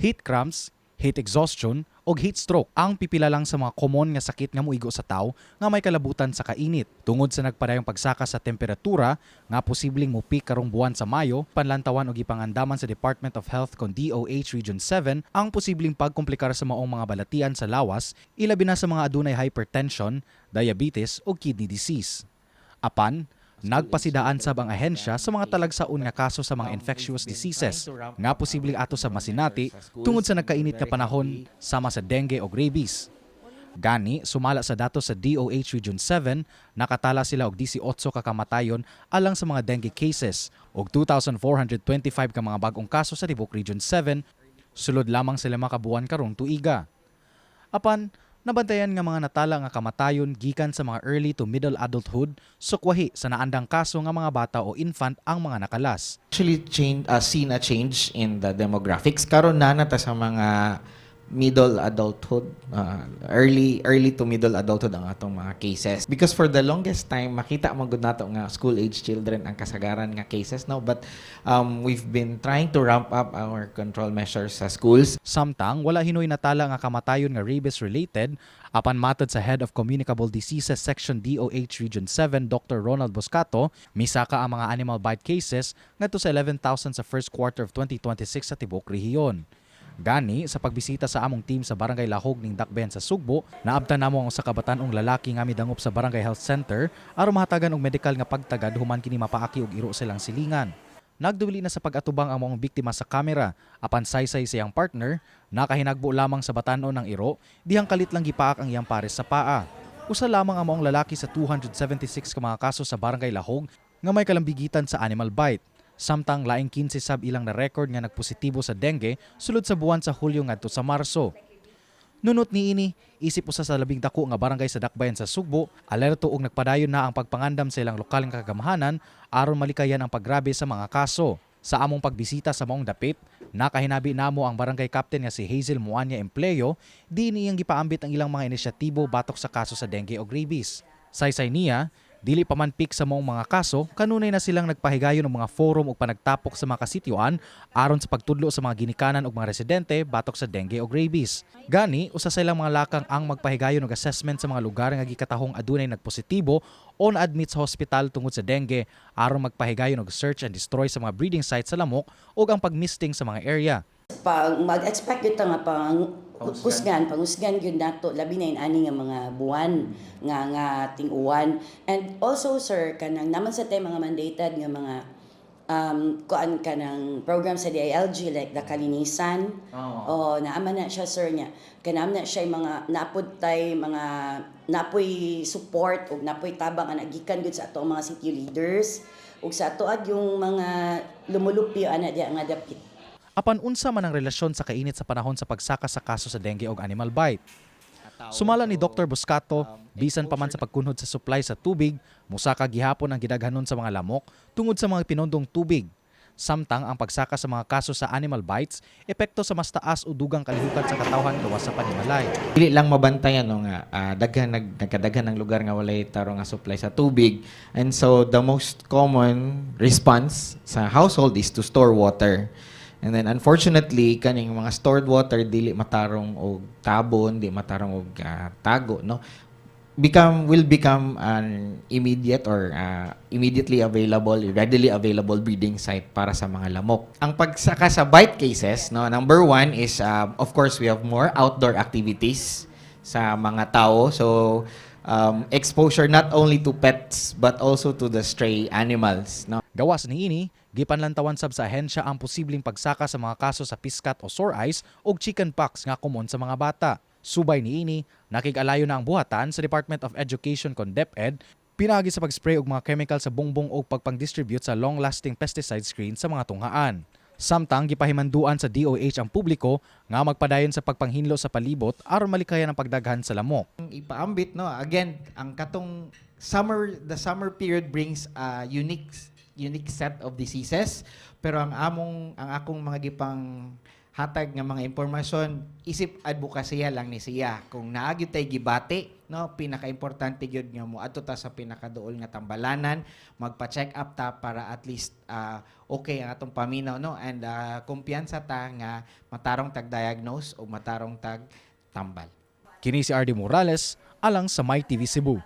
Heat cramps, heat exhaustion, o heat stroke ang pipila lang sa mga common nga sakit nga moigo sa tao nga may kalabutan sa kainit. Tungod sa nagpadayong pagsaka sa temperatura nga posibleng mupik karong buwan sa Mayo, panlantawan og ipangandaman sa Department of Health kon DOH Region 7 ang posibleng pagkomplikar sa maong mga balatian sa lawas, ilabi na sa mga adunay hypertension, diabetes o kidney disease. Apan, nagpasidaan sab ang ahensya sa mga talagsaon nga kaso sa mga infectious diseases nga posibleng ato sa masinati tungod sa nagkainit nga panahon sama sa dengue o rabies. Gani, sumala sa datos sa DOH Region 7, nakatala sila og 18 ka kamatayon alang sa mga dengue cases ug 2,425 ka mga bag-ong kaso sa Tibok Region 7, sulod lamang sila makabuan karong tuiga. Apan, nabantayan nga mga natala nga kamatayon gikan sa mga early to middle adulthood sukwahi sa naandang kaso nga mga bata o infant ang mga nakalas. Actually seen a change in the demographics karon na nata sa mga middle adulthood, early to middle adulthood ang atong mga cases, because for the longest time makita man gud nato nga school age children ang kasagaran nga cases now, but we've been trying to ramp up our control measures sa schools. Samtang wala hinoy natala nga kamatayon nga rabies related, apan matod sa Head of Communicable Diseases Section DOH Region 7 Dr. Ronald Boscato, misaka ang mga animal bite cases ngadto sa 11,000 sa first quarter of 2026 sa tibok rehiyon. Gani, sa pagbisita sa among team sa Barangay Lahog ning Dakben sa Sugbo, naabtan namo ang usa ka batan-ong lalaki nga midangop sa Barangay Health Center aron mahatagan og medikal nga pagtagad human kini mapaaki og iro silang silingan. Nagduli na sa pag-atubang ang mga biktima sa kamera, apan saysay siyang partner, nakahinagbo lamang sa batan-on ng iro, dihang kalit lang gipaak ang iyang pares sa paa. Usa lamang ang maong lalaki sa 276 ka mga kaso sa Barangay Lahog nga may kalambigitan sa animal bite. Samtang laing 15 sab ilang na record nga nagpositibo sa dengue sulod sa buwan sa Hulyo ngadto sa Marso. Nunot niini, isip usa sa labing dako nga barangay sa Dakbayan sa Sugbo, alerto og nagpadayon na ang pagpangandam sa ilang lokal nga kagamahanan aron malikayan ang paggrabe sa mga kaso. Sa among pagbisita sa maong dapit, nakahinabi namo ang barangay captain nga si Hazel Muanya Empleo, di niyang gipaambit ang ilang mga inisyatibo batok sa kaso sa dengue o rabies. Saysay niya, dili pa man pik sa maong mga kaso, kanunay na silang nagpahigayon ng mga forum ug panagtapok sa mga kasityoan aron sa pagtudlo sa mga ginikanan ug mga residente batok sa dengue ug rabies. Gani, usa sa ilang mga lakang ang magpahigayon og assessment sa mga lugar nga gikatahong adunay nagpositibo o na-admit sa hospital tungod sa dengue aron magpahigayon og search and destroy sa mga breeding sites sa lamok ug ang pagmisting sa mga area. Pag mag-expect dito nga pangusgan gyud nato labi na ani nga mga buwan nga ting-uwan. And also sir kanang naman sa tay mga mandated nga mga kuan kanang program sa DILG like the kalinisan. O naaman na siya sir niya. Kanam na siya mga napud tay mga napoy support ug napoy tabang nga nagikan gud sa ato mga city leaders ug sa ato yung mga lumulupyo ana diya nga dapit. Apan unsa man ang relasyon sa kainit sa panahon sa pagsaka sa kaso sa dengue ug animal bite. Sumala ni Dr. Boscato, bisan pa man sa pagkunhod sa supply sa tubig, musaka gihapon ang gidaghanon sa mga lamok tungod sa mga pinondong tubig. Samtang ang pagsaka sa mga kaso sa animal bites, epekto sa mas taas o dugang kalihukan sa katawhan gawas sa panimalay. Dili lang mabantayan no nga nagkadaghan ng lugar nga walay taro nga supply sa tubig, and so the most common response sa household is to store water. And then unfortunately kaning mga stored water dili matarong og tabon, di matarong og tago, no, will become an immediate or immediately available, readily available breeding site para sa mga lamok. Ang pagsaka sa bite cases, no, number one is of course we have more outdoor activities sa mga tao, so exposure not only to pets but also to the stray animals, no. Gawas niini, gipanlantawan sab sa ahensya ang posibleng pagsaka sa mga kaso sa piskat o sore eyes ug chickenpox nga common sa mga bata. Subay niini, nakig-alayo na ang buhatan sa Department of Education kon DepEd pinagi sa pag-spray og mga chemical sa bungbong ug pagpang-distribute sa long-lasting pesticide screen sa mga tunghaan. Samtang gipahimanduan sa DOH ang publiko nga magpadayon sa pagpanghinlo sa palibot aron malikayan ang pagdaghan sa lamok. Ipaambit, no, again ang katong the summer period brings a unique set of diseases, pero ang akong mga gipang hatag nga mga impormasyon, isip advokasya lang ni siya. Kung naagyo tay gibati, no, pinaka-importante gyud nga mo adto ta sa pinakaduol nga tambalanan, magpa-check up ta para at least okay ang atong paminaw, no, and kumpiyansa ta nga matarong tag-diagnose o matarong tag-tambal. Kini si RD Morales alang sa My TV Cebu.